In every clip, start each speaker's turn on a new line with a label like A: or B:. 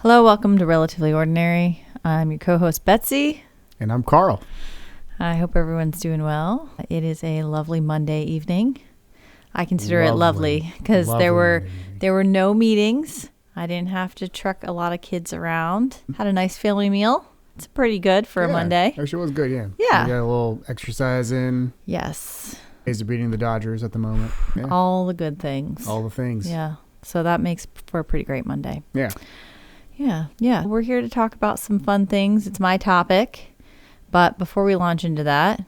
A: Hello, welcome to Relatively Ordinary. I'm your co-host Betsy.
B: And I'm Carl.
A: I hope everyone's doing well. It is a lovely Monday evening. I consider it lovely because there were no meetings. I didn't have to truck a lot of kids around. Had a nice family meal. It's pretty good for a Monday.
B: Actually, it was good, yeah.
A: Yeah.
B: We got a little exercise in.
A: Yes.
B: Rays are beating the Dodgers at the moment. Yeah.
A: All the good things.
B: All the things.
A: Yeah. So that makes for a pretty great Monday.
B: Yeah.
A: Yeah. We're here to talk about some fun things. It's my topic. But before we launch into that,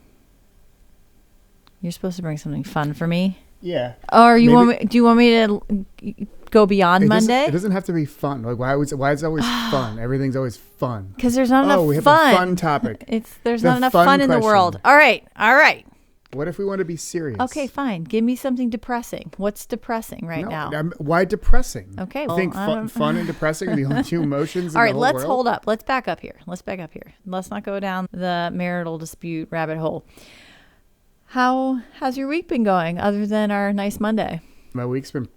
A: you're supposed to bring something fun for me.
B: Yeah.
A: Or do you want me to go beyond Monday?
B: It doesn't have to be fun. Like why is it always fun? Everything's always fun.
A: Because there's not enough fun.
B: We have a fun topic.
A: There's not enough fun in the world. All right.
B: What if we want to be serious?
A: Okay, fine. Give me something depressing. What's depressing now?
B: Why depressing?
A: Okay.
B: I think fun and depressing are the only two emotions
A: All right,
B: in the whole
A: let's
B: world?
A: hold up. Let's back up here. Let's not go down the marital dispute rabbit hole. How's your week been going other than our nice Monday?
B: My week's been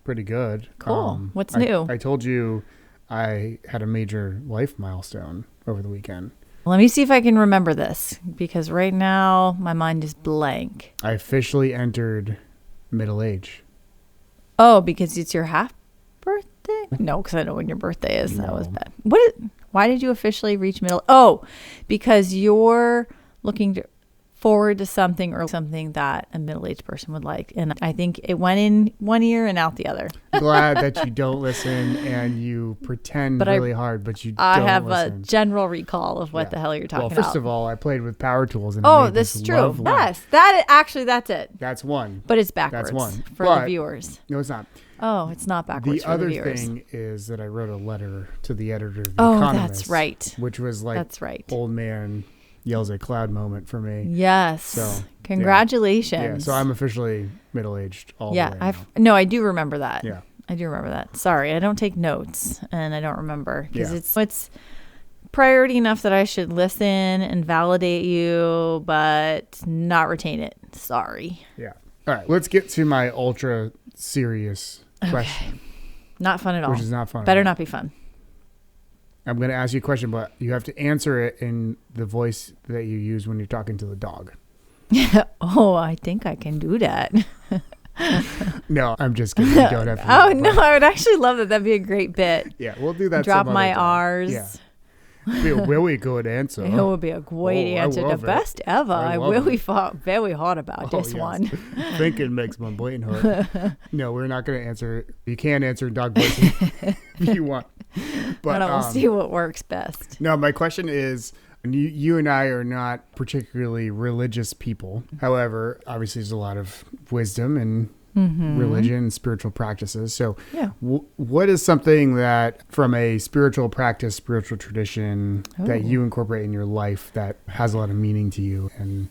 B: pretty good.
A: Cool. What's new?
B: I told you I had a major life milestone over the weekend.
A: Let me see if I can remember this, because right now my mind is blank.
B: I officially entered middle age.
A: Oh, because it's your half birthday? No, because I know when your birthday is.
B: No.
A: That was bad. Why did you officially reach middle? Oh, because you're looking forward to something or something that a middle-aged person would like. And I think it went in one ear and out the other.
B: Glad that you don't listen and you pretend really hard, but you don't listen.
A: I have a general recall of what the hell you're talking about.
B: Well, first of all, I played with power tools. And
A: this is true. Yes, that's it.
B: That's one.
A: But it's backwards.
B: That's one.
A: For the viewers.
B: No, it's not.
A: Oh, it's not backwards
B: the
A: for the
B: other
A: viewers.
B: thing is that I wrote a letter to the editor of The Economist.
A: That's right.
B: Which was like old man yells at cloud moment for me.
A: Yes. So congratulations.
B: Yeah, so I'm officially middle-aged all the way
A: now. I do remember that.
B: Yeah.
A: I do remember that. Sorry, I don't take notes and I don't remember because it's priority enough that I should listen and validate you, but not retain it. Sorry.
B: Yeah. All right, let's get to my ultra serious question.
A: Not fun at all.
B: Which is not fun.
A: Better not be fun.
B: I'm going to ask you a question, but you have to answer it in the voice that you use when you're talking to the dog.
A: Oh, I think I can do that.
B: No, I'm just kidding. You don't have to.
A: I would actually love that. That'd be a great bit.
B: Yeah, we'll do that.
A: Drop my R's.
B: Yeah. Be a really good answer.
A: It would be a great answer. The best ever. I really thought very hard about this one.
B: Thinking makes my brain hurt. No, we're not going to answer. You can answer dog voice if you want. But
A: we'll see what works best.
B: No, my question is, you and I are not particularly religious people. However, obviously there's a lot of wisdom and religion and spiritual practices. So what is something that from a spiritual practice, spiritual tradition that you incorporate in your life that has a lot of meaning to you and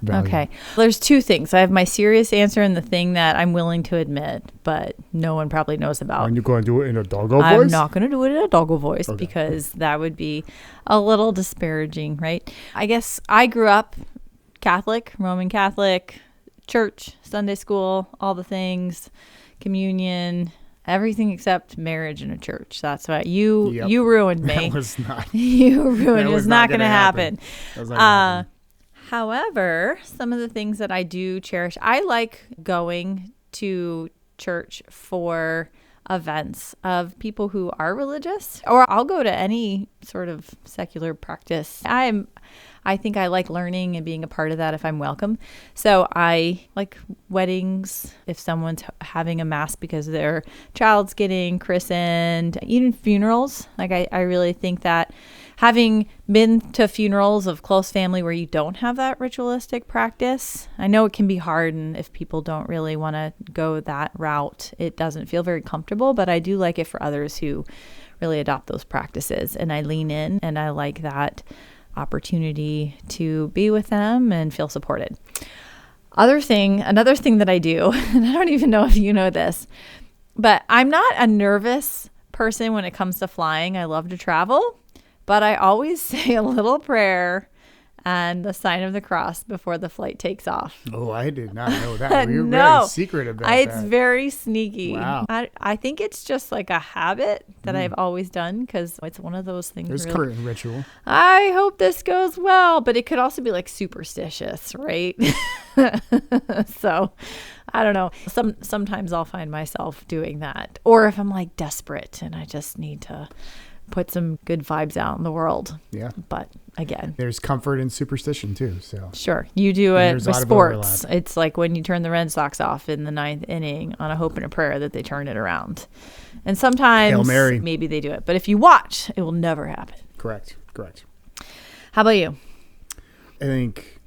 B: value?
A: Okay. There's two things. I have my serious answer and the thing that I'm willing to admit, but no one probably knows about.
B: And you're going to do it in a doggo voice?
A: I'm not going to do it in a doggo voice because that would be a little disparaging, right? I guess I grew up Catholic, Roman Catholic, church, Sunday school, all the things, communion, everything except marriage in a church. That's why you ruined me.
B: That was not.
A: You ruined it. It was not going to happen.
B: However,
A: some of the things that I do cherish, I like going to church for events of people who are religious, or I'll go to any sort of secular practice. I think I like learning and being a part of that if I'm welcome. So I like weddings, if someone's having a mass because their child's getting christened, even funerals. Like I really think that having been to funerals of close family where you don't have that ritualistic practice, I know it can be hard, and if people don't really want to go that route, it doesn't feel very comfortable, but I do like it for others who really adopt those practices, and I lean in, and I like that opportunity to be with them and feel supported. Another thing that I do, and I don't even know if you know this, but I'm not a nervous person when it comes to flying. I love to travel, but I always say a little prayer and the sign of the cross before the flight takes off.
B: Oh, I did not know that. You're
A: No.
B: very secret about
A: It's
B: that.
A: very sneaky.
B: Wow.
A: I think it's just like a habit that I've always done because it's one of those things.
B: There's
A: where,
B: comfort in ritual.
A: I hope this goes well, but it could also be like superstitious, right? So I don't know. Sometimes I'll find myself doing that. Or if I'm like desperate and I just need to put some good vibes out in the world.
B: Yeah.
A: But again,
B: There's comfort in superstition too. So
A: sure, you do
B: And
A: it
B: there's a
A: with
B: lot of
A: sports.
B: overlap.
A: It's like when you turn the Red Sox off in the 9th inning on a hope and a prayer that they turn it around. And sometimes
B: Hail Mary.
A: maybe they do it. But if you watch, it will never happen.
B: correct.
A: How about you?
B: I think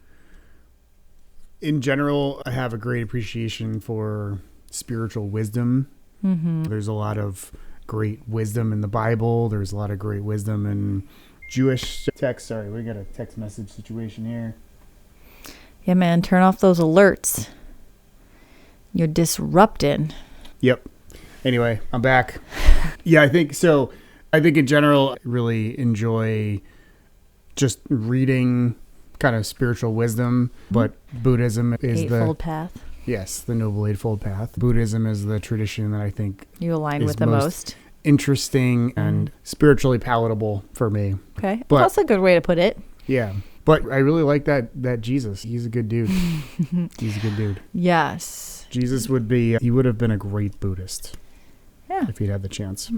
B: in general, I have a great appreciation for spiritual wisdom. There's a lot of great wisdom in the Bible. There's a lot of great wisdom in Jewish text. Sorry, we got a text message situation here.
A: Yeah, man, turn off those alerts. You're disrupting.
B: Yep. Anyway, I'm back. Yeah, I think so. I think in general, I really enjoy just reading kind of spiritual wisdom, but Buddhism is
A: Eightfold Path.
B: the Noble Eightfold Path. Buddhism is the tradition that I think
A: You align
B: is
A: with the most.
B: interesting and spiritually palatable for me.
A: Okay.
B: But-
A: That's a good way to put it.
B: Yeah. But I really like that Jesus. He's a good dude. He's a good dude.
A: Yes.
B: Jesus he would have been a great Buddhist.
A: Yeah.
B: If he'd had the chance.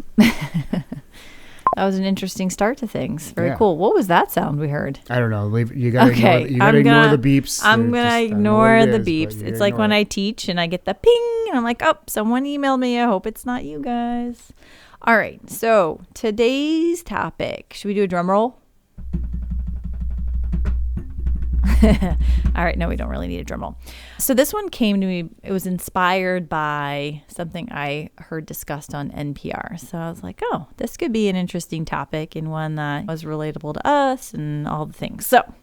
A: That was an interesting start to things. Very
B: Yeah.
A: cool. What was that sound we heard?
B: I don't know. You gotta
A: Okay,
B: ignore the beeps.
A: I'm
B: They're
A: going to
B: just- I don't know
A: ignore
B: what it
A: the
B: is,
A: beeps.
B: but you
A: It's like when
B: ignore
A: I
B: it.
A: teach and I get the ping and I'm like, oh, someone emailed me. I hope it's not you guys. All right. So today's topic, should we do a drum roll? All right. No, we don't really need a drum roll. So this one came to me. It was inspired by something I heard discussed on NPR. So I was like, oh, this could be an interesting topic and one that was relatable to us and all the things. So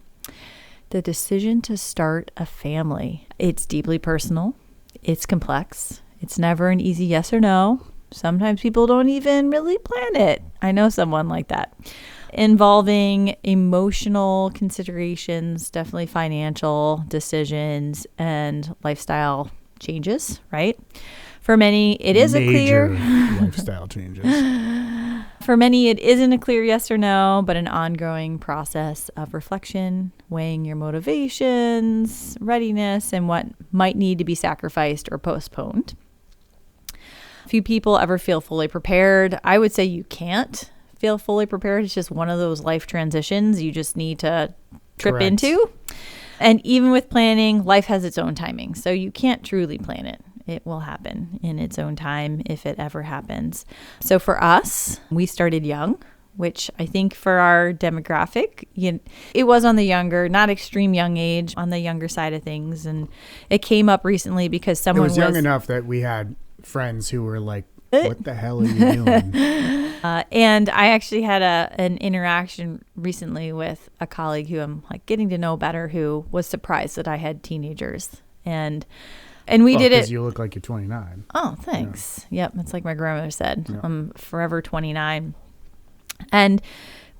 A: the decision to start a family. It's deeply personal. It's complex. It's never an easy yes or no. Sometimes people don't even really plan it. I know someone like that. Involving emotional considerations, definitely financial decisions and lifestyle changes, right? For many, it is a clear
B: lifestyle changes.
A: For many, it isn't a clear yes or no, but an ongoing process of reflection, weighing your motivations, readiness, and what might need to be sacrificed or postponed. Few people ever feel fully prepared. I would say you can't feel fully prepared. It's just one of those life transitions you just need to trip
B: Correct.
A: into. And even with planning, life has its own timing. So you can't truly plan it. It will happen in its own time if it ever happens. So for us, we started young, which I think for our demographic, it was on the younger, not extreme young age, on the younger side of things. And it came up recently because
B: It
A: someone
B: was young enough that we had friends who were like, what the hell are you doing?
A: And I actually had an interaction recently with a colleague who I'm like getting to know better, who was surprised that I had teenagers. And we did it.
B: Because you look like you're 29.
A: Oh, thanks. Yep. It's like my grandmother said.
B: Yeah.
A: I'm forever 29. And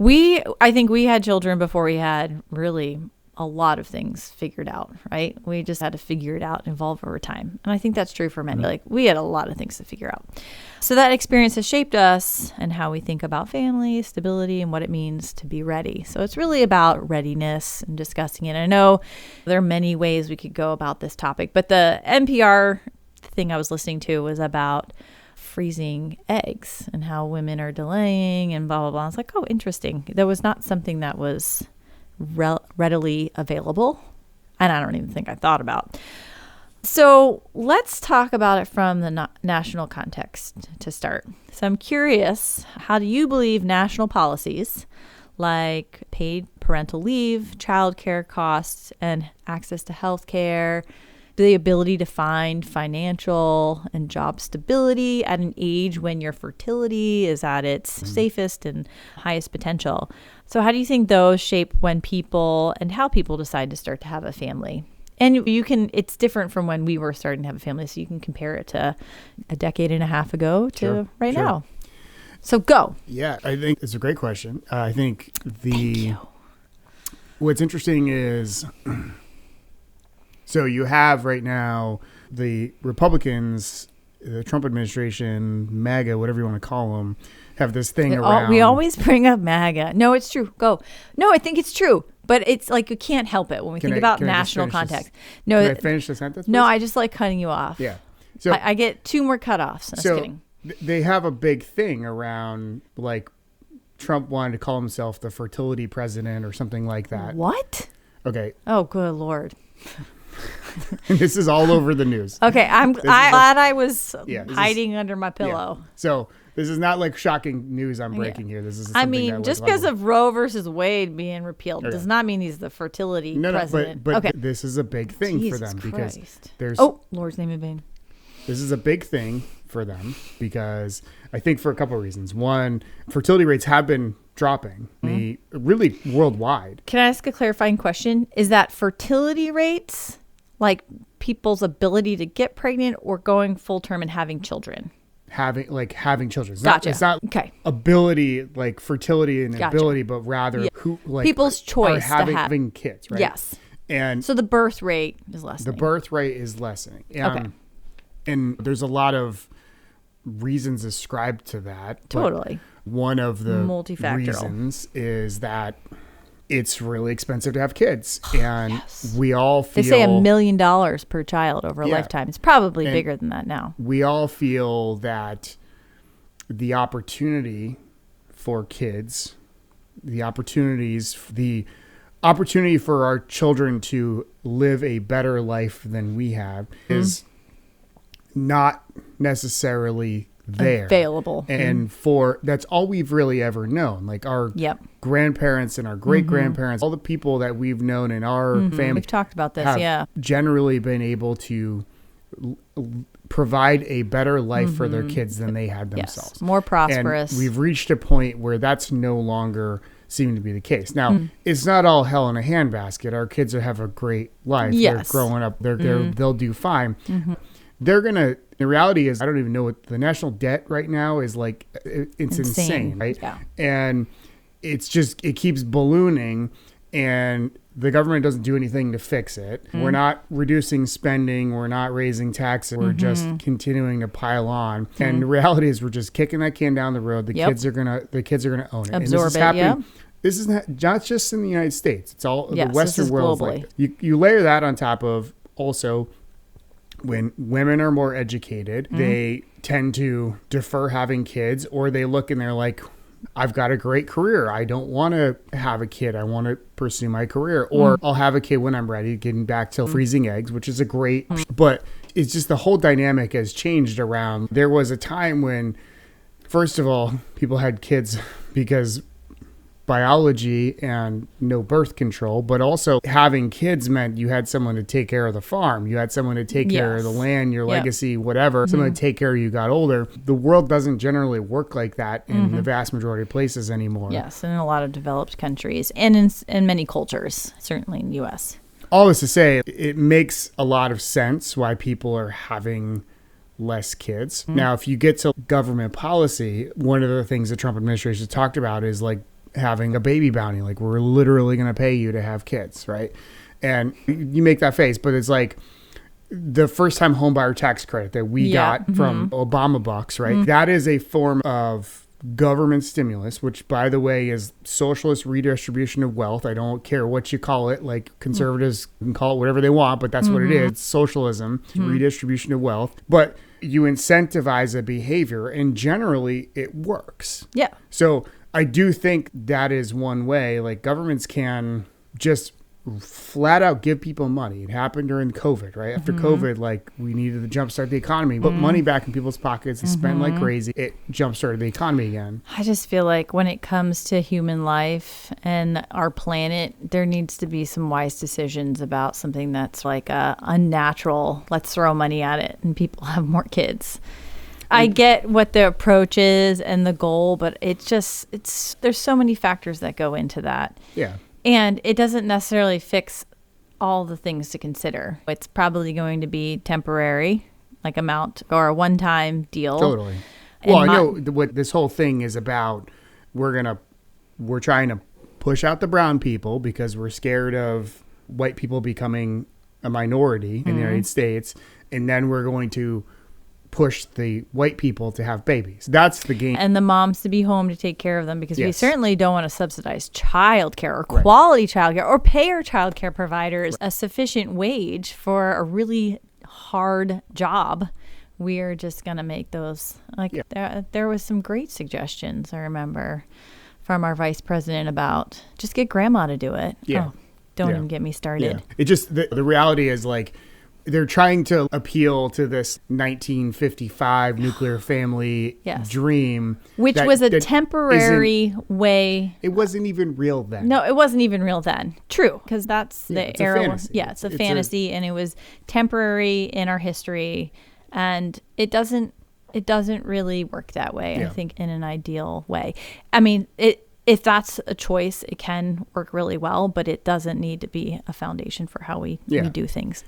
A: I think we had children before we had really a lot of things figured out, right? We just had to figure it out and evolve over time. And I think that's true for many. Like we had a lot of things to figure out. So that experience has shaped us and how we think about family, stability, and what it means to be ready. So it's really about readiness and discussing it. I know there are many ways we could go about this topic, but the NPR thing I was listening to was about freezing eggs and how women are delaying and blah, blah, blah. I was like, oh, interesting. That was not something that was readily available, and I don't even think I thought about. So let's talk about it from the national context to start. So I'm curious, how do you believe national policies like paid parental leave, childcare costs, and access to health care, the ability to find financial and job stability at an age when your fertility is at its safest and highest potential. So how do you think those shape when people and how people decide to start to have a family? And it's different from when we were starting to have a family, so you can compare it to a decade and a half ago to right now. So go.
B: Yeah, I think it's a great question. I think what's interesting is, so you have right now the Republicans, the Trump administration, MAGA, whatever you want to call them, have this thing around.
A: We always bring up MAGA. No, it's true. Go. No, I think it's true. But it's like you can't help it when we think about national context.
B: No, can I finish the sentence? Please?
A: No, I just like cutting you off.
B: Yeah. So
A: I get 2 more cutoffs. Just kidding.
B: They have a big thing around, like, Trump wanted to call himself the fertility president or something like that.
A: What?
B: Okay.
A: Oh, good Lord.
B: This is all over the news.
A: Okay, I'm glad I was hiding under my pillow.
B: Yeah. So this is not like shocking news I'm breaking here. This is
A: just because of Roe versus Wade being repealed does not mean he's the fertility president.
B: But this is a big thing for them because there's
A: Lord's name in vain.
B: This is a big thing for them because I think for a couple of reasons. One, fertility rates have been dropping, really worldwide.
A: Can I ask a clarifying question? Is that fertility rates, like people's ability to get pregnant, or going full term and having children?
B: Having children.
A: It's
B: not ability, like fertility and ability, but rather who
A: people's choice
B: having kids, right?
A: Yes.
B: And
A: so the birth rate is lessening.
B: The birth rate is lessening. And there's a lot of reasons ascribed to that.
A: Totally.
B: One of the reasons is that it's really expensive to have kids. And we all feel...
A: They say $1 million per child over a lifetime. It's probably bigger than that now.
B: We all feel that the opportunity for kids, the opportunity for our children to live a better life than we have is not necessarily
A: available.
B: And that's all we've really ever known. Like our grandparents and our great grandparents, all the people that we've known in our family.
A: We've talked about this,
B: have generally been able to provide a better life for their kids than they had themselves.
A: Yes. More prosperous.
B: And we've reached a point where that's no longer seem to be the case. Now, it's not all hell in a handbasket. Our kids have a great life. They're growing up. They'll do fine. They're going to, the reality is, I don't even know what the national debt right now is like. It's insane, right?
A: Yeah.
B: And it keeps ballooning, and the government doesn't do anything to fix it. We're not reducing spending. We're not raising taxes. We're just continuing to pile on. And the reality is we're just kicking that can down the road. The kids are going to own it.
A: Absorb
B: and this is
A: it,
B: happening. This is not just in the United States. It's all the Western world.
A: Globally.
B: You layer that on top of also when women are more educated, they tend to defer having kids, or they look and they're like, I've got a great career. I don't want to have a kid. I want to pursue my career, or I'll have a kid when I'm ready, getting back to freezing eggs, which is but it's just the whole dynamic has changed around. There was a time when, first of all, people had kids because biology and no birth control, but also having kids meant you had someone to take care of the farm. You had someone to take care of the land, your legacy, whatever, someone to take care of you got older. The world doesn't generally work like that in the vast majority of places anymore.
A: Yes, and in a lot of developed countries and in many cultures, certainly in the U.S.
B: All this to say, it makes a lot of sense why people are having less kids. Now, if you get to government policy, one of the things the Trump administration talked about is like having a baby bounty, like we're literally going to pay you to have kids, right? And you make that face, but it's like the first time homebuyer tax credit that we got from Obama bucks, right? That is a form of government stimulus, which by the way is socialist redistribution of wealth. I don't care what you call it, like conservatives can call it whatever they want, but that's what it is. It's socialism, redistribution of wealth. But you incentivize a behavior and generally it works.
A: Yeah.
B: So I do think that is one way, like governments can just flat out give people money. It happened during COVID, right? After COVID, like we needed to jumpstart the economy, put money back in people's pockets and spend like crazy. It jumpstarted the economy again.
A: I just feel like when it comes to human life and our planet, there needs to be some wise decisions about something that's like unnatural. Let's throw money at it and people have more kids. I get what the approach is and the goal, but there's so many factors that go into that.
B: Yeah.
A: And it doesn't necessarily fix all the things to consider. It's probably going to be temporary, like amount or a one-time deal.
B: Totally. Well, I know what this whole thing is about. We're trying to push out the brown people because we're scared of white people becoming a minority in the United States. And then we're going to push the white people to have babies. That's the game.
A: And the moms to be home to take care of them, because we certainly don't want to subsidize childcare or quality childcare or pay our childcare providers a sufficient wage for a really hard job. We're just going to make those, there was some great suggestions, I remember, from our vice president about just get grandma to do it.
B: Yeah.
A: Oh, don't even get me started.
B: Yeah. It just, the reality is like, they're trying to appeal to this 1955 nuclear family dream.
A: Which was a temporary way.
B: It wasn't even real then.
A: No, it wasn't even real then. True, because that's the era.
B: Fantasy.
A: It's a fantasy, and it was temporary in our history. And it doesn't really work that way, I think, in an ideal way. I mean, if that's a choice, it can work really well, but it doesn't need to be a foundation for how we do things.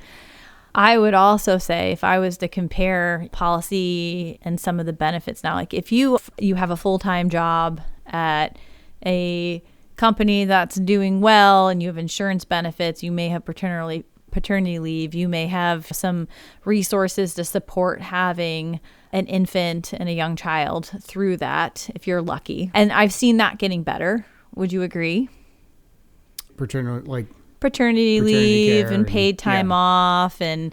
A: I would also say, if I was to compare policy and some of the benefits now, like if you have a full-time job at a company that's doing well and you have insurance benefits, you may have paternity leave, you may have some resources to support having an infant and a young child through that, if you're lucky. And I've seen that getting better. Would you agree? Paternity leave and paid time off, and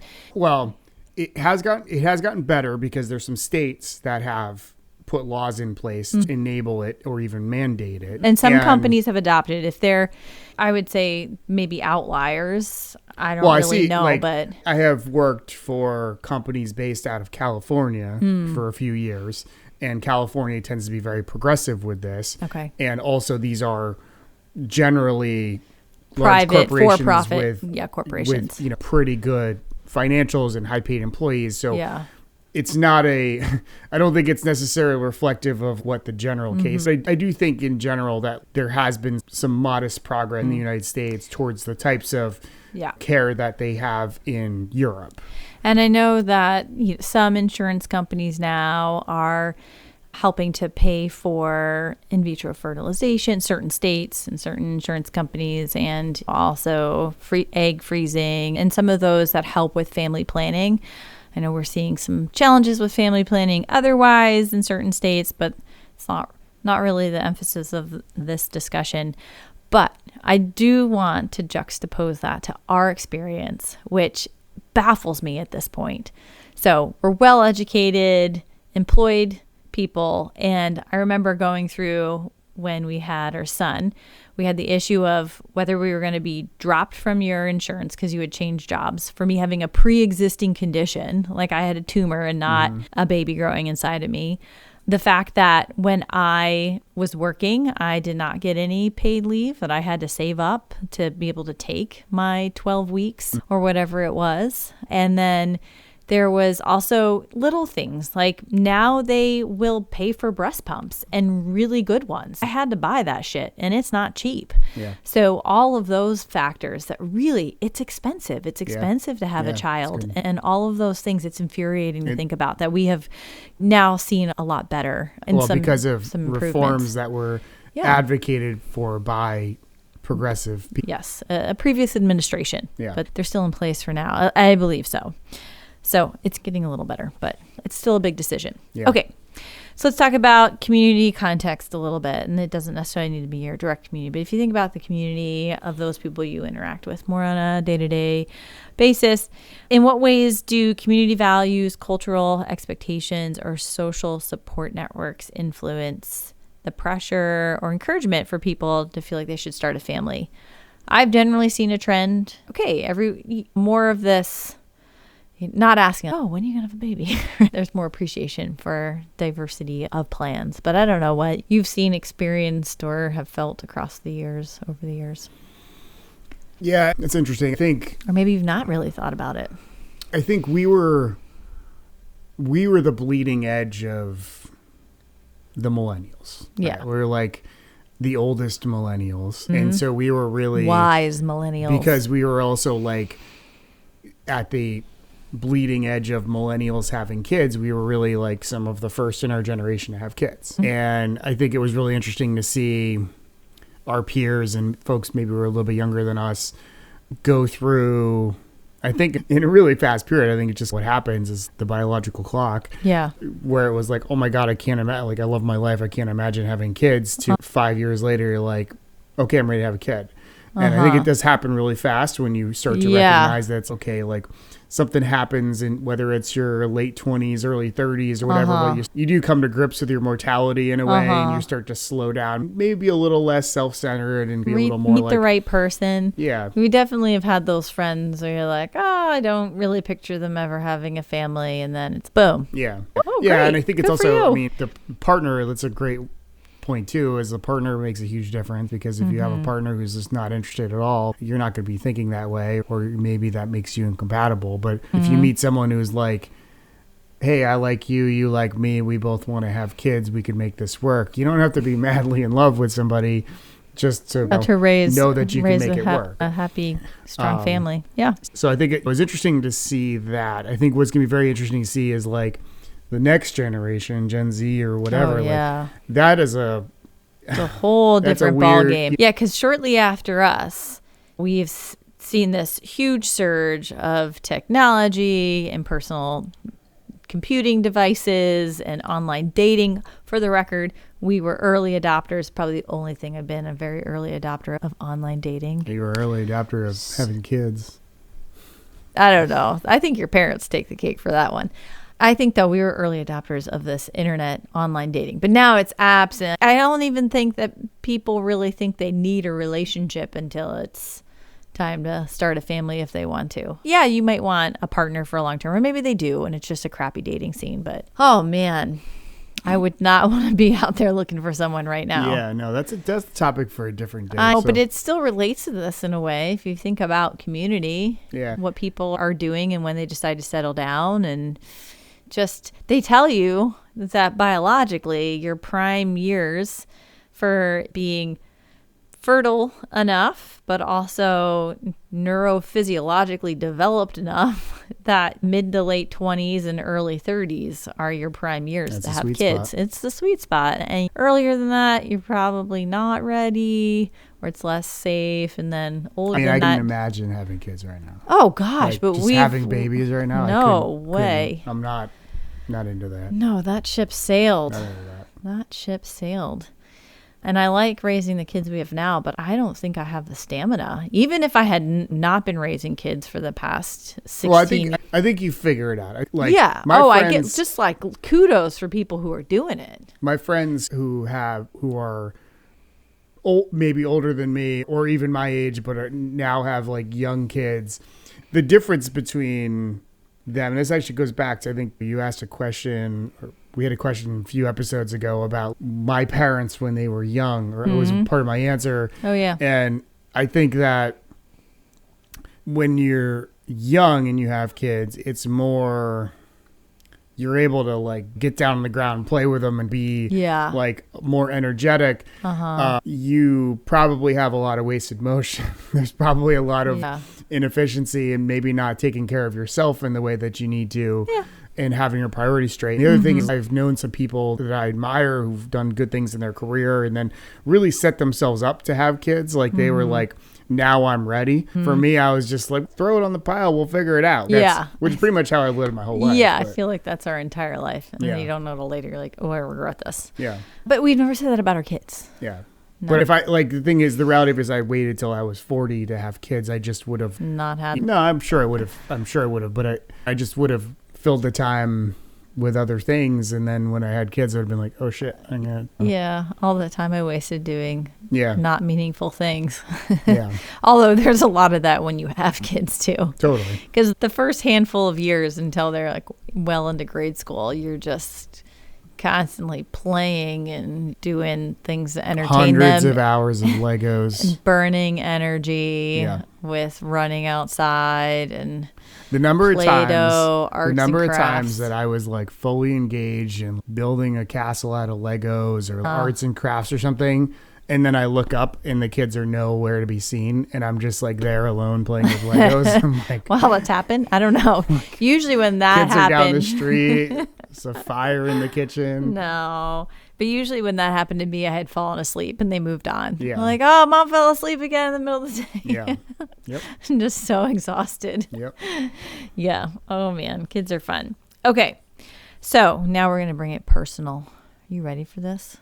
B: it has gotten better because there's some states that have put laws in place to enable it or even mandate it,
A: and some companies have adopted it. If they're, I would say, maybe outliers, I don't really know, but
B: I have worked for companies based out of California for a few years, and California tends to be very progressive with this.
A: Okay,
B: and also these are generally
A: private for-profit corporations
B: with pretty good financials and high-paid employees. So it's not I don't think it's necessarily reflective of what the general case. I do think in general that there has been some modest progress in the United States towards the types of care that they have in Europe.
A: And I know that some insurance companies now are helping to pay for in vitro fertilization, certain states and certain insurance companies, and also free egg freezing, and some of those that help with family planning. I know we're seeing some challenges with family planning otherwise in certain states, but it's not really the emphasis of this discussion. But I do want to juxtapose that to our experience, which baffles me at this point. So we're well-educated, employed people, and I remember going through when we had our son, we had the issue of whether we were going to be dropped from your insurance because you had changed jobs. For me, having a pre-existing condition, like I had a tumor and not a baby growing inside of me. The fact that when I was working, I did not get any paid leave, that I had to save up to be able to take my 12 weeks or whatever it was. And then there was also little things like now they will pay for breast pumps, and really good ones. I had to buy that shit, and it's not cheap. Yeah. So all of those factors that really, it's expensive. It's expensive to have a child, and all of those things. It's infuriating to think about that we have now seen a lot better. And
B: because of some reforms that were advocated for by progressive people.
A: Yes, a previous administration, but they're still in place for now. I believe so. So it's getting a little better, but it's still a big decision. Yeah. Okay, so let's talk about community context a little bit. And it doesn't necessarily need to be your direct community, but if you think about the community of those people you interact with more on a day-to-day basis, in what ways do community values, cultural expectations, or social support networks influence the pressure or encouragement for people to feel like they should start a family? I've generally seen a trend. Okay, more of this. Not asking, when are you going to have a baby? There's more appreciation for diversity of plans. But I don't know what you've seen, experienced, or have felt over the years.
B: Yeah, it's interesting. I think...
A: Or maybe you've not really thought about it.
B: I think we were the bleeding edge of the millennials.
A: Yeah.
B: Right? We were like the oldest millennials. Mm-hmm. And so we were really...
A: Wise millennials.
B: Because we were also like at the bleeding edge of millennials having kids. We were really like some of the first in our generation to have kids. Mm-hmm. And I think it was really interesting to see our peers and folks maybe who are a little bit younger than us go through, I think in a really fast period. I think it's just what happens is the biological clock.
A: Yeah.
B: Where it was like, oh my God, I can't imagine, like, I love my life, I can't imagine having kids, to 5 years later, you're like, okay, I'm ready to have a kid. And I think it does happen really fast when you start to recognize that it's okay, like something happens, and whether it's your late 20s, early 30s or whatever, but you do come to grips with your mortality in a way, and you start to slow down, maybe a little less self-centered and be a little more
A: meet the right person.
B: Yeah.
A: We definitely have had those friends where you're like, oh, I don't really picture them ever having a family. And then it's boom.
B: Yeah.
A: Oh,
B: yeah.
A: great.
B: And I think it's
A: Good for
B: also,
A: you.
B: I mean, the partner, that's a great point too, is the partner makes a huge difference, because if you have a partner who's just not interested at all, you're not going to be thinking that way, or maybe that makes you incompatible. But if you meet someone who's like, hey, I like you, you like me, we both want to have kids, we could make this work. You don't have to be madly in love with somebody just to know that you can make it work.
A: A happy, strong family. Yeah.
B: So I think it was interesting to see that. I think what's going to be very interesting to see is like the next generation, Gen Z or whatever.
A: Oh, yeah.
B: Like, that is
A: it's a whole different ball game. Yeah, because shortly after us, we've seen this huge surge of technology and personal computing devices and online dating. For the record, we were early adopters. Probably the only thing I've been a very early adopter of online dating.
B: You were an early adopter of having kids.
A: I don't know. I think your parents take the cake for that one. I think, though, we were early adopters of this internet online dating. But now it's apps. And I don't even think that people really think they need a relationship until it's time to start a family if they want to. Yeah, you might want a partner for a long term, or maybe they do, and it's just a crappy dating scene. But, oh, man, I would not want to be out there looking for someone right now.
B: Yeah, no, that's a topic for a different day.
A: But it still relates to this in a way. If you think about community, what people are doing and when they decide to settle down, and just, they tell you that biologically your prime years for being fertile enough, but also neurophysiologically developed enough that mid to late 20s and early 30s are your prime years to have kids. It's the sweet spot. And earlier than that, you're probably not ready, or it's less safe. And then older than that,
B: I can imagine having kids right now.
A: Oh gosh,
B: like,
A: but
B: just having babies right now.
A: No way.
B: I'm not into that.
A: No, that ship sailed.
B: Not into that.
A: That ship sailed. And I like raising the kids we have now, but I don't think I have the stamina. Even if I had not been raising kids for the past 16
B: Well, I think you figure it out.
A: I get just like kudos for people who are doing it.
B: My friends who are maybe older than me, or even my age, but now have like young kids, the difference between them, and this actually goes back to, I think you asked a question, or we had a question a few episodes ago about my parents when they were young, or it was part of my answer.
A: Oh, yeah.
B: And I think that when you're young and you have kids, it's more, you're able to like get down on the ground and play with them and be like more energetic. You probably have a lot of wasted motion. There's probably a lot of inefficiency and maybe not taking care of yourself in the way that you need to. And having your priorities straight. The other thing is, I've known some people that I admire who've done good things in their career and then really set themselves up to have kids. Like they were like, now I'm ready. For me, I was just like, throw it on the pile. We'll figure it out. Which is pretty much how I've lived my whole life.
A: Yeah, I feel like that's our entire life. And then you don't know till later. You're like, oh, I regret this.
B: Yeah.
A: But we've never said that about our kids.
B: Yeah. No. But if the thing is, the reality is I waited till I was 40 to have kids. I just would have
A: not had.
B: No, I'm sure I would have. But I just would have filled the time with other things, and then when I had kids I would have been like, oh shit,
A: all the time I wasted doing not meaningful things. Although there's a lot of that when you have kids too,
B: totally,
A: because the first handful of years until they're like well into grade school, you're just constantly playing and doing things to entertain
B: hundreds
A: them.
B: of hours of Legos
A: and burning energy with running outside and
B: the number of
A: Play-Doh,
B: times that I was like fully engaged in building a castle out of Legos or arts and crafts or something, and then I look up and the kids are nowhere to be seen, and I'm just like there alone playing with Legos. I'm like,
A: well, what's happened? I don't know. Usually when that
B: kids
A: happens,
B: are down the street. There's a fire in the kitchen.
A: No, But usually when that happened to me, I had fallen asleep and they moved on.
B: Yeah.
A: I'm like, oh, mom fell asleep again in the middle of the day.
B: Yeah. Yep.
A: I'm just so exhausted.
B: Yep.
A: Yeah. Oh, man. Kids are fun. Okay. So now we're going to bring it personal. Are you ready for this?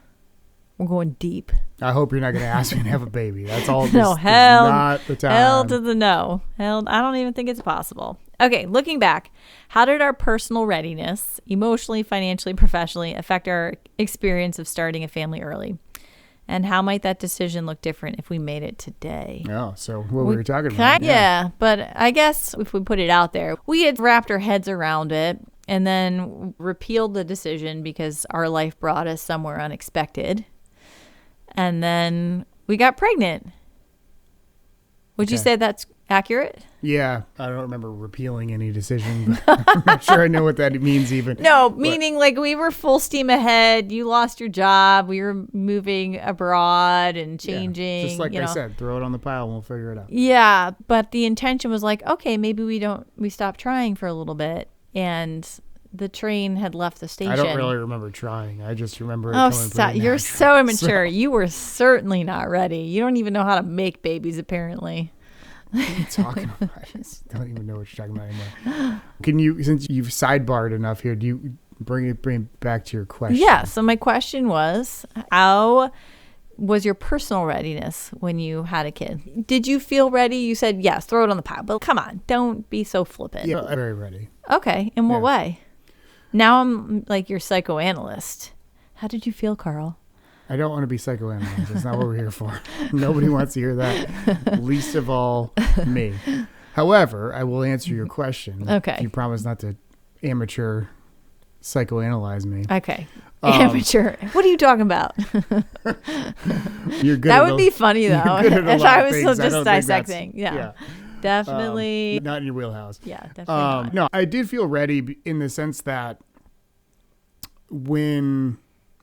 A: We're going deep.
B: I hope you're not going to ask me to have a baby. That's all.
A: No,
B: this
A: hell,
B: is not the time.
A: hell to the no. Hell, I don't even think it's possible. Okay, looking back, how did our personal readiness, emotionally, financially, professionally, affect our experience of starting a family early? And how might that decision look different if we made it today?
B: Oh, so what we were talking about.
A: Yeah, but I guess if we put it out there, we had wrapped our heads around it and then repealed the decision because our life brought us somewhere unexpected. And then we got pregnant. Would you say that's accurate?
B: Yeah, I don't remember repealing any decision, but I'm not sure I know what that means even.
A: No, meaning like we were full steam ahead. You lost your job. We were moving abroad and changing.
B: Just like I said, throw it on the pile and we'll figure it out.
A: Yeah, but the intention was like, okay, maybe we stop trying for a little bit. And the train had left the station.
B: I don't really remember trying. I just remember it
A: Oh,
B: coming pretty
A: you're
B: natural.
A: so immature. You were certainly not ready. You don't even know how to make babies, apparently.
B: What are you talking about? I just don't even know what you're talking about anymore. Can you, since you've sidebarred enough here, do you bring it back to your question?
A: Yeah. So my question was, how was your personal readiness when you had a kid? Did you feel ready? You said, yes, throw it on the pile. But come on, don't be so flippant.
B: Yeah, I'm very ready.
A: Okay. In what way? Now I'm like your psychoanalyst. How did you feel, Carl?
B: I don't want to be psychoanalyzed. That's not what we're here for. Nobody wants to hear that. Least of all me. However, I will answer your question.
A: Okay.
B: If you promise not to amateur psychoanalyze me.
A: Okay. Amateur. What are you talking about?
B: You're good.
A: That would be funny though. If I was still just dissecting.
B: Yeah.
A: Yeah. Definitely.
B: Not in your wheelhouse.
A: Yeah, definitely not.
B: No, I did feel ready in the sense that when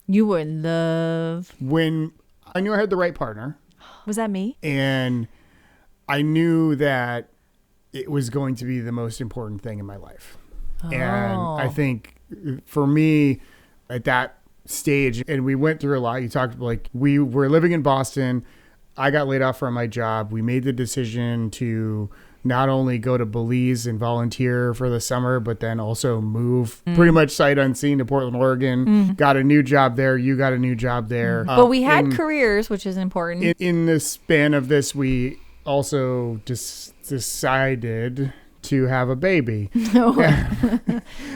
A: you were in love.
B: When I knew I had the right partner.
A: Was that me?
B: And I knew that it was going to be the most important thing in my life. Oh. And I think for me at that stage, and we went through a lot, you talked like we were living in Boston. I got laid off from my job. We made the decision to not only go to Belize and volunteer for the summer, but then also move pretty much sight unseen to Portland, Oregon. Got a new job there. You got a new job there.
A: But we had careers, which is important.
B: In the span of this, we also decided to have a baby.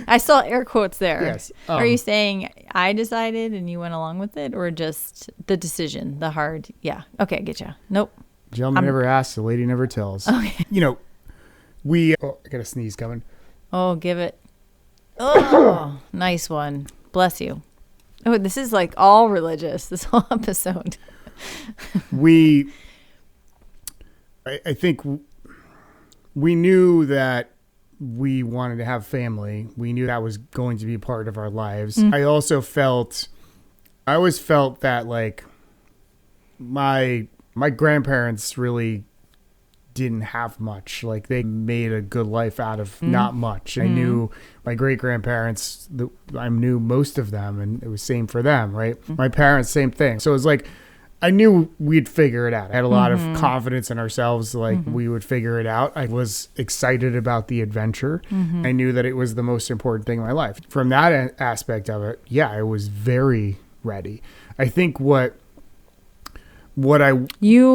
A: I saw air quotes there.
B: Yes.
A: Are you saying I decided and you went along with it, or just the decision, the hard? Yeah. Okay, I get you. Nope.
B: Gentleman never asks, the lady never tells.
A: Okay.
B: You know, I got a sneeze coming.
A: Oh, give it. Oh, nice one. Bless you. Oh, this is like all religious, this whole episode.
B: I think we knew that we wanted to have family. We knew that was going to be part of our lives. I always felt that like my grandparents really didn't have much. Like they made a good life out of not much. I knew my great grandparents, I knew most of them, and it was same for them, right? My parents, same thing. So it was like, I knew we'd figure it out. I had a lot of confidence in ourselves, like we would figure it out. I was excited about the adventure. I knew that it was the most important thing in my life. From that aspect of it, yeah, I was very ready. I think
A: You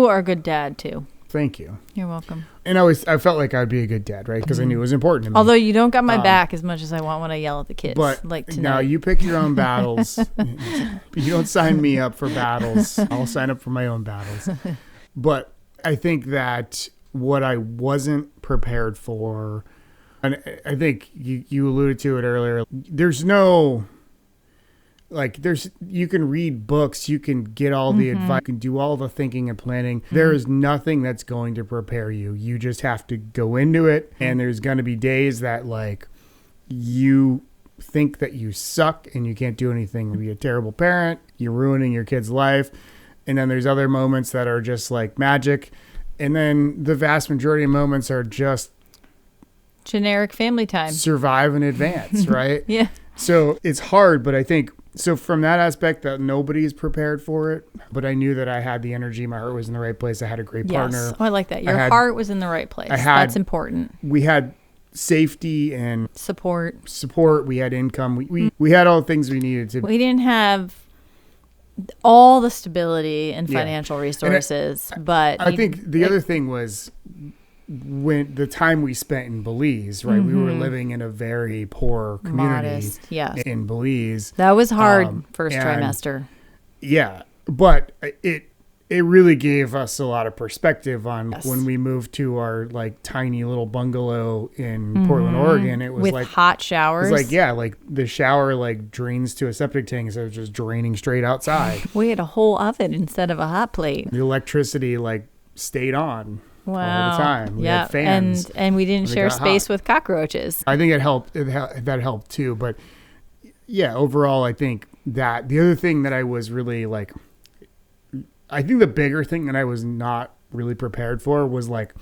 A: are a good dad too.
B: Thank you.
A: You're welcome.
B: And I felt like I'd be a good dad, right? Because I knew it was important to me.
A: Although you don't got my back as much as I want when I yell at the kids.
B: But
A: like tonight.
B: now you pick your own battles. You don't sign me up for battles. I'll sign up for my own battles. But I think that what I wasn't prepared for, and I think you alluded to it earlier, you can read books, you can get all the advice, you can do all the thinking and planning. There is nothing that's going to prepare you. You just have to go into it. And there's going to be days that like you think that you suck and you can't do anything. You'll be a terrible parent. You're ruining your kid's life. And then there's other moments that are just like magic. And then the vast majority of moments are just
A: generic family time.
B: Survive and advance, right?
A: Yeah.
B: So it's hard, but I think So from that aspect, that nobody's prepared for it, but I knew that I had the energy. My heart was in the right place. I had a great partner.
A: Yes. Oh, I like that. Your heart was in the right place. That's important.
B: We had safety and
A: support.
B: We had income. We had all the things we needed to.
A: We didn't have all the stability and financial resources, but
B: I think the other thing was when the time we spent in Belize, right? We were living in a very poor community in Belize.
A: That was hard first trimester.
B: Yeah, but it really gave us a lot of perspective on when we moved to our like tiny little bungalow in Portland, Oregon. It was
A: with
B: like
A: hot showers.
B: It was like like the shower like drains to a septic tank, so it was just draining straight outside.
A: We had a whole oven instead of a hot plate.
B: The electricity like stayed on.
A: Wow.
B: All the time. We had fans.
A: And we didn't share space with cockroaches.
B: I think it helped. That helped too. But yeah, overall, I think that the other thing that I was really like, I think the bigger thing that I was not really prepared for was like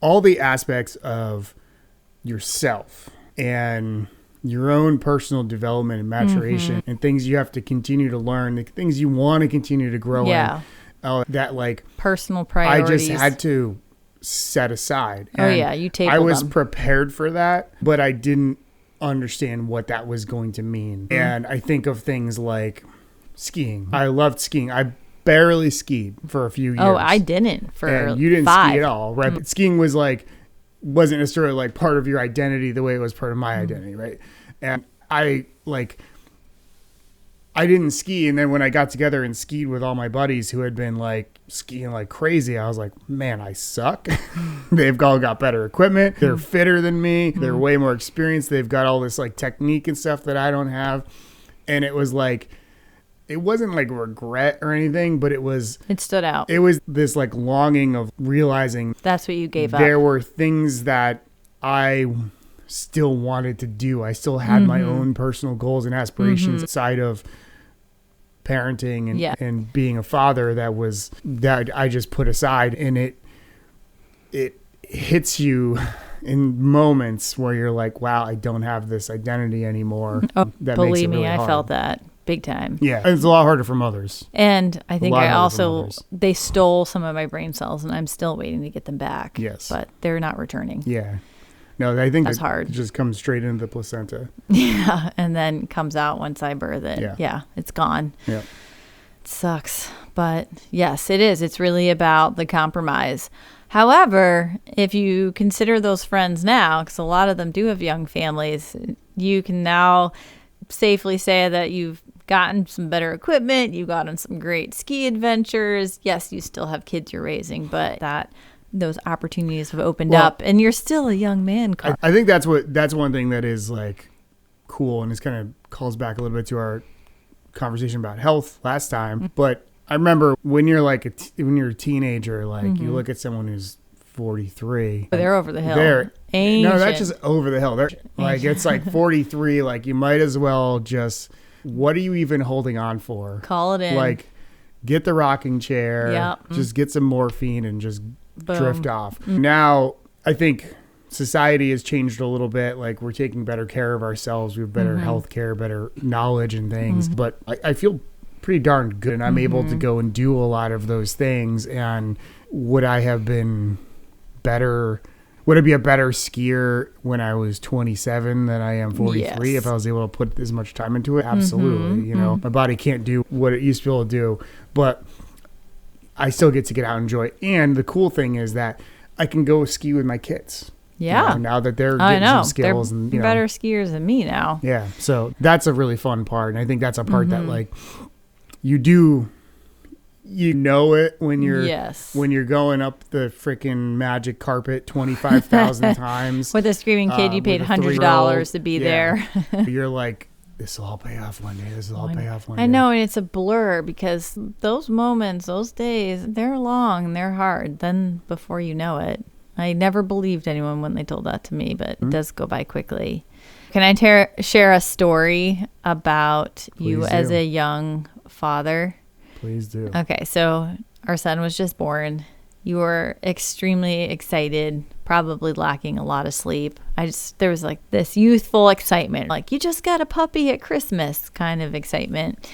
B: all the aspects of yourself and your own personal development and maturation and things you have to continue to learn, the things you want to continue to grow in. That like
A: personal priorities.
B: I just had to set aside.
A: And you tabled
B: I was
A: them.
B: prepared for that, but I didn't understand what that was going to mean. And I think of things like skiing. I loved skiing. I barely skied for a few years.
A: Oh, I didn't for
B: and you didn't
A: 5.
B: ski at all, right? But skiing was like wasn't necessarily like part of your identity the way it was part of my identity, right? And I didn't ski, and then when I got together and skied with all my buddies who had been like skiing like crazy, I was like, man, I suck. They've all got better equipment. They're fitter than me. They're way more experienced. They've got all this like technique and stuff that I don't have. And it was like, it wasn't like regret or anything, but it
A: stood out.
B: It was this like longing of realizing
A: that's what you gave up.
B: There were things that I still wanted to do. I still had my own personal goals and aspirations outside of parenting and being a father that I just put aside, and it hits you in moments where you're like, wow, I don't have this identity anymore.
A: Oh,
B: that
A: believe
B: makes it
A: me,
B: really
A: I
B: hard.
A: felt that big time.
B: Yeah, it's a lot harder for mothers.
A: And I think they stole some of my brain cells, and I'm still waiting to get them back.
B: Yes,
A: but they're not returning.
B: Yeah. No, I think
A: that's hard.
B: It just comes straight into the placenta.
A: Yeah, and then comes out once I birth it. Yeah, it's gone.
B: Yeah.
A: It sucks. But yes, it is. It's really about the compromise. However, if you consider those friends now, because a lot of them do have young families, you can now safely say that you've gotten some better equipment, you've gotten some great ski adventures. Yes, you still have kids you're raising, but those opportunities have opened up, and you're still a young man, Carl.
B: I think that's one thing that is like cool, and this kind of calls back a little bit to our conversation about health last time. But I remember when you're like when you're a teenager, like you look at someone who's 43.
A: They're over the hill.
B: No, that's just over the hill. They're like, it's like 43. Like you might as well just, what are you even holding on for?
A: Call it in.
B: Like, get the rocking chair. Just get some morphine and just drift off. Now, I think society has changed a little bit. Like, we're taking better care of ourselves. We have better health care, better knowledge and things. But I feel pretty darn good, and I'm able to go and do a lot of those things. And would I have been better? Would I be a better skier when I was 27 than I am 43 if I was able to put as much time into it? Absolutely. You know, my body can't do what it used to be able to do, but I still get to get out and enjoy it. And the cool thing is that I can go ski with my kids.
A: Yeah.
B: You know, now that they're getting some skills.
A: They're
B: and
A: better skiers than me now.
B: Yeah. So that's a really fun part. And I think that's a part that like you know it when you're going up the freaking magic carpet 25,000 times.
A: With a screaming kid, you paid $100 to be there.
B: You're like, this will all pay off one day. This will all pay off one day.
A: I know, and it's a blur because those moments, those days, they're long and they're hard. Then before you know it, I never believed anyone when they told that to me, but it does go by quickly. Can I share a story about you as a young father?
B: Please do.
A: Okay, so our son was just born, You were extremely excited, probably lacking a lot of sleep. There was like this youthful excitement, like you just got a puppy at Christmas kind of excitement.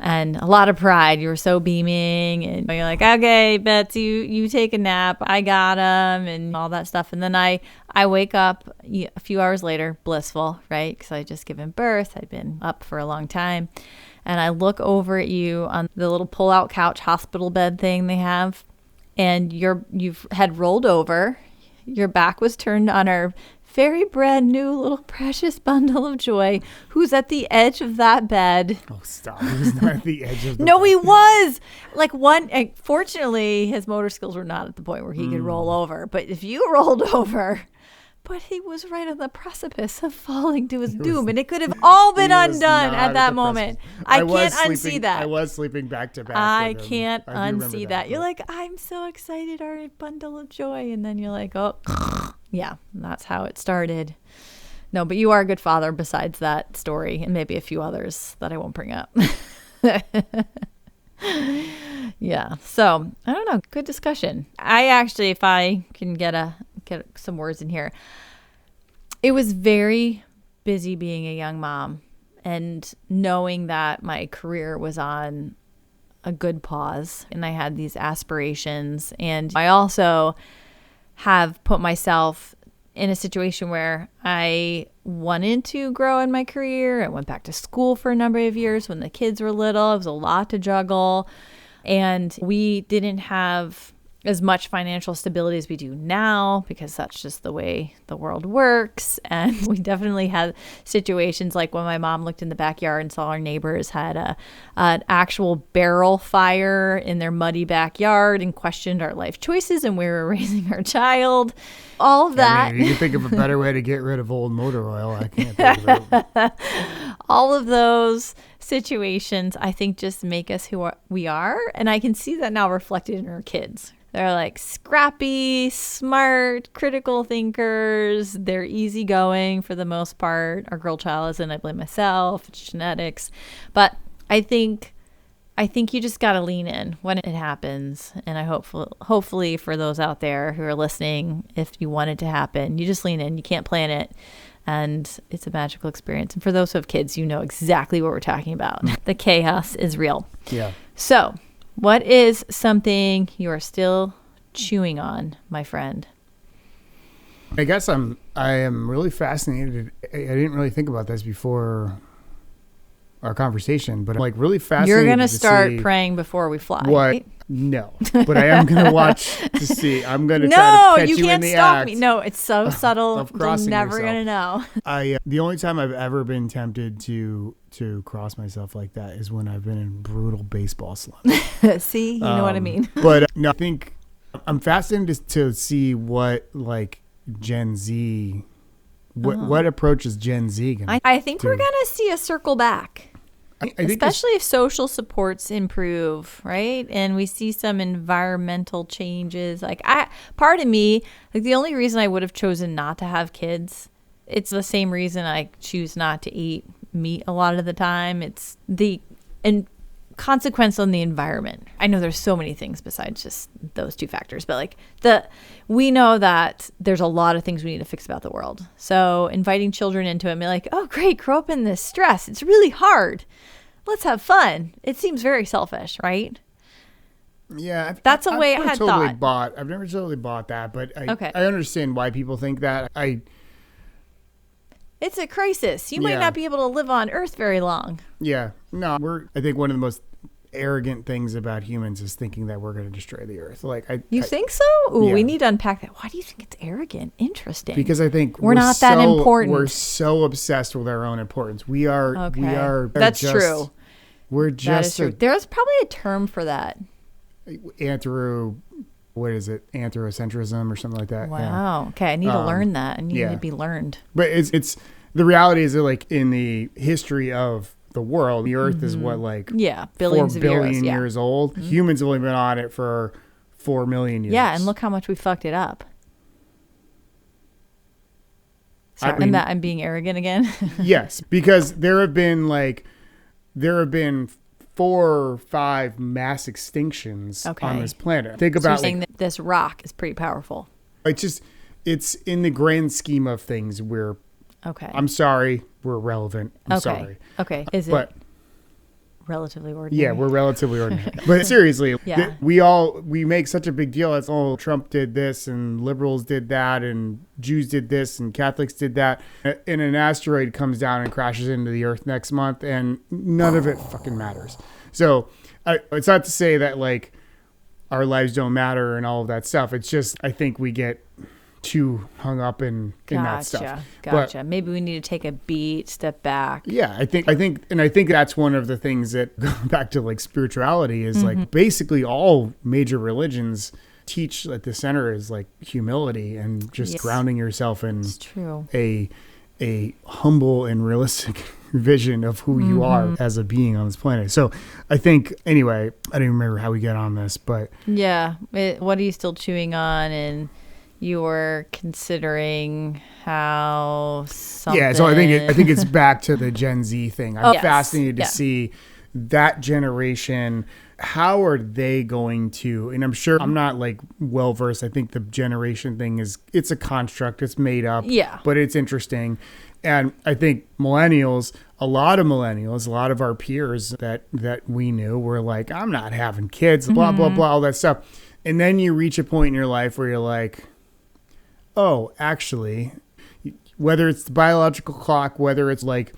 A: And a lot of pride. You were so beaming, and you're like, okay, Betsy, you take a nap. I got him, and all that stuff. And then I wake up a few hours later, blissful, right? Because I had just given birth. I'd been up for a long time. And I look over at you on the little pull-out couch hospital bed thing they have, and you've had rolled over. Your back was turned on our very brand new little precious bundle of joy, who's at the edge of that bed.
B: Oh, stop. He was not at the edge of the
A: No,
B: bed.
A: he was. Fortunately, his motor skills were not at the point where he could roll over. But if you rolled over, but he was right on the precipice of falling to his doom. And it could have all been undone at that moment. I can't unsee that.
B: I was sleeping back to back.
A: I can't unsee that. You're like, I'm so excited, our bundle of joy. And then you're like, oh, yeah, that's how it started. No, but you are a good father besides that story and maybe a few others that I won't bring up. Yeah. So I don't know. Good discussion. I actually, if I can get some words in here, it was very busy being a young mom and knowing that my career was on a good pause and I had these aspirations. And I also have put myself in a situation where I wanted to grow in my career. I went back to school for a number of years when the kids were little. It was a lot to juggle. And we didn't have as much financial stability as we do now because that's just the way the world works. And we definitely had situations like when my mom looked in the backyard and saw our neighbors had an actual barrel fire in their muddy backyard and questioned our life choices and where we were raising our child. All of that.
B: I mean, you can think of a better way to get rid of old motor oil. I can't think of it.
A: All of those situations, I think, just make us who we are. And I can see that now reflected in our kids. They're like scrappy, smart, critical thinkers. They're easygoing for the most part. Our girl child isn't. I blame myself. It's genetics. But I think you just got to lean in when it happens. And I hopefully for those out there who are listening, if you want it to happen, you just lean in. You can't plan it. And it's a magical experience. And for those who have kids, you know exactly what we're talking about. The chaos is real.
B: Yeah.
A: So what is something you are still chewing on, my friend?
B: I guess I am really fascinated. I didn't really think about this before our conversation, but I'm like really fascinated.
A: You're going to start praying before we fly.
B: What?
A: Right?
B: No, but I am going to watch to see. I'm going to try to catch you in the act.
A: Me. No, it's so subtle. You're never going to know.
B: The only time I've ever been tempted to cross myself like that is when I've been in brutal baseball slumps.
A: See, you know what I mean.
B: But no, I think I'm fascinated to see what like Gen Z, what approach is Gen Z going to
A: I think we're going to see a circle back. Especially if social supports improve, right? And we see some environmental changes. Like part of me, like the only reason I would have chosen not to have kids, it's the same reason I choose not to eat meat a lot of the time. It's the consequence on the environment. I know there's so many things besides just those two factors, but like we know that there's a lot of things we need to fix about the world. So inviting children into it and be like, oh great, grow up in this stress. It's really hard. Let's have fun. It seems very selfish, right?
B: Yeah.
A: That's a way I had thought.
B: I've never totally bought that, but
A: I
B: understand why people think that.
A: It's a crisis. You might not be able to live on Earth very long.
B: Yeah. No, I think one of the most arrogant things about humans is thinking that we're going to destroy the Earth.
A: You think so? Ooh,
B: yeah.
A: We need to unpack that. Why do you think it's arrogant? Interesting.
B: Because I think
A: we're not that important.
B: We're so obsessed with our own importance. We are.
A: Okay.
B: We are.
A: That's true.
B: We're just.
A: That is true. There's probably a term for that.
B: What is it? Anthropocentrism or something like that.
A: Wow.
B: Yeah.
A: Okay. I need to learn that. I need to be learned.
B: But it's the reality is that like in the history of the world, the Earth is what
A: billions
B: 4
A: of
B: billion
A: years,
B: years old. Mm-hmm. Humans have only been on it for 4 million years.
A: Yeah, and look how much we fucked it up. Sorry, I'm being arrogant again.
B: Yes, because there have been 4 or 5 mass extinctions on this planet. Think
A: So you're
B: about
A: saying that this rock is pretty powerful.
B: It's in the grand scheme of things, I'm sorry, we're relevant. I'm sorry.
A: Okay. Is it relatively ordinary?
B: Yeah, we're relatively ordinary. But seriously,
A: Yeah.
B: we make such a big deal. It's, Trump did this and liberals did that and Jews did this and Catholics did that. And an asteroid comes down and crashes into the earth next month and none of it fucking matters. So it's not to say that like our lives don't matter and all of that stuff. It's just, I think we get too hung up in that stuff.
A: Gotcha. Maybe we need to take a step back.
B: Yeah, I think that's one of the things that go back to like spirituality is like basically all major religions teach at the center is like humility and just grounding yourself in a humble and realistic vision of who you are as a being on this planet. So I think, anyway, I don't even remember how we got on this, but
A: yeah, what are you still chewing on? And you were considering how something...
B: Yeah, so I think it's back to the Gen Z thing. I'm fascinated to see that generation. How are they going to? And I'm sure I'm not like well versed. I think the generation thing it's a construct. It's made up.
A: Yeah,
B: but it's interesting. And I think a lot of our peers that we knew were like, I'm not having kids, blah, blah, blah, all that stuff. And then you reach a point in your life where you're like, oh, actually, whether it's the biological clock, whether it's like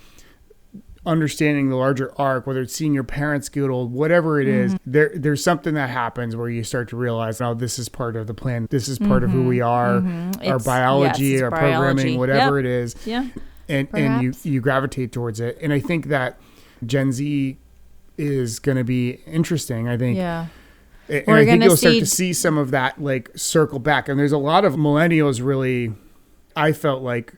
B: understanding the larger arc, whether it's seeing your parents get old, whatever it is, there's something that happens where you start to realize, oh, this is part of the plan. This is part of who we are, our biology, our programming, whatever it is.
A: Yeah.
B: And you gravitate towards it. And I think that Gen Z is going to be interesting. I think.
A: Yeah.
B: And I think you'll start to see some of that like circle back. And there's a lot of millennials really, I felt like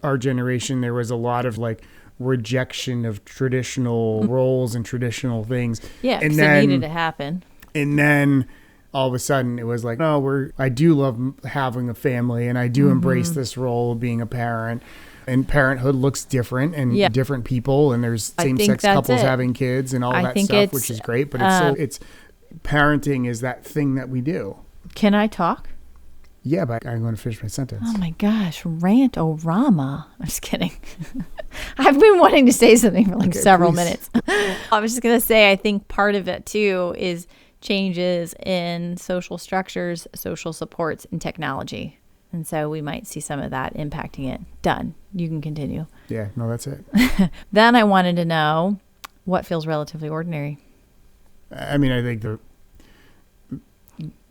B: our generation, there was a lot of like rejection of traditional roles and traditional things.
A: Yeah, because it needed to happen.
B: And then all of a sudden it was like, no, I do love having a family and I do embrace this role of being a parent. And parenthood looks different and different people. And there's same-sex couples having kids and all that stuff, which is great. But it's parenting is that thing that we do.
A: Can I talk?
B: Yeah, but I'm going to finish my sentence.
A: Oh my gosh, rant-o-rama. I'm just kidding. I've been wanting to say something for several minutes. I was just going to say, I think part of it too is changes in social structures, social supports, and technology. And so we might see some of that impacting it. Done. You can continue.
B: Yeah, no, that's it.
A: Then I wanted to know what feels relatively ordinary.
B: I mean, I think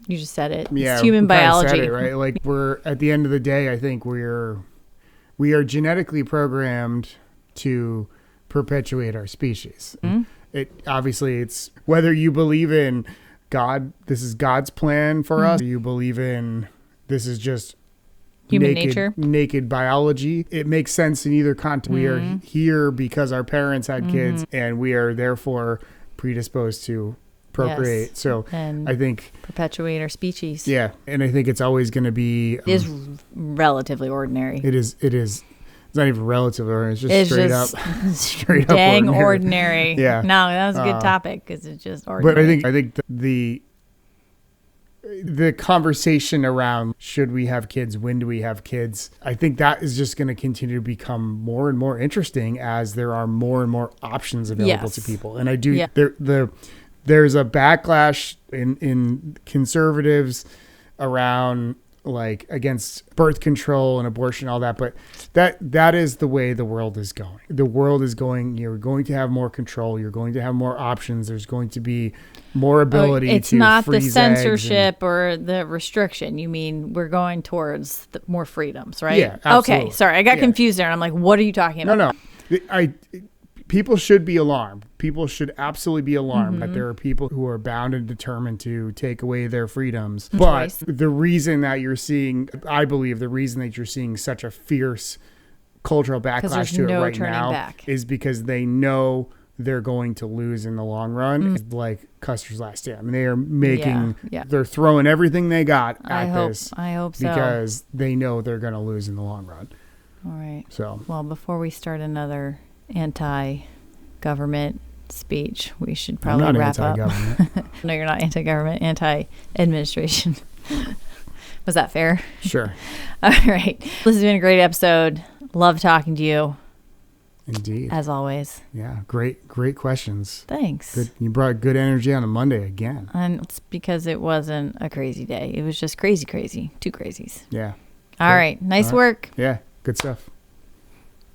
A: you just said it.
B: Yeah,
A: it's human biology,
B: said it, right? Like we're at the end of the day, I think we are genetically programmed to perpetuate our species. It's whether you believe in God, this is God's plan for us, or you believe in this is just naked biology. It makes sense in either context. We are here because our parents had kids, and we are therefore predisposed to procreate. Yes. So and I think
A: perpetuate our species.
B: Yeah, and I think it's always going to be
A: is relatively ordinary.
B: It is. It's not even relatively ordinary. It's just straight up
A: dang ordinary.
B: Yeah.
A: No, that was a good topic because it's just ordinary.
B: But I think the conversation around should we have kids, when do we have kids, I think that is just going to continue to become more and more interesting as there are more and more options available to people. And I do there's a backlash in conservatives around like against birth control and abortion, all that, but that is the way the world is going. The world is going, you're going to have more control, you're going to have more options, there's going to be more ability to freeze eggs. It's not the
A: censorship or the restriction. You mean we're going towards more freedoms, right?
B: Yeah, absolutely.
A: Okay, sorry, I got confused there. And I'm like, what are you talking about?
B: No. People should be alarmed. People should absolutely be alarmed that there are people who are bound and determined to take away their freedoms. But the reason that you're seeing, I believe the reason that you're seeing such a fierce cultural backlash to it right now is because they know they're going to lose in the long run. It's like Custer's Last Stand. I mean, they are making, they're throwing everything they got at this.
A: I hope so.
B: Because they know they're going to lose in the long run.
A: All right.
B: So,
A: well, before we start another anti-government speech, we should
B: I'm
A: probably
B: not
A: wrap up.
B: anti-government.
A: No, you're not anti-government, anti-administration. Was that fair?
B: Sure.
A: All right. This has been a great episode. Love talking to you.
B: Indeed.
A: As always.
B: Yeah. Great questions.
A: Thanks.
B: Good. You brought good energy on a Monday again.
A: And it's because it wasn't a crazy day. It was just crazy. Two crazies.
B: Yeah.
A: All right. Nice work.
B: Yeah. Good stuff.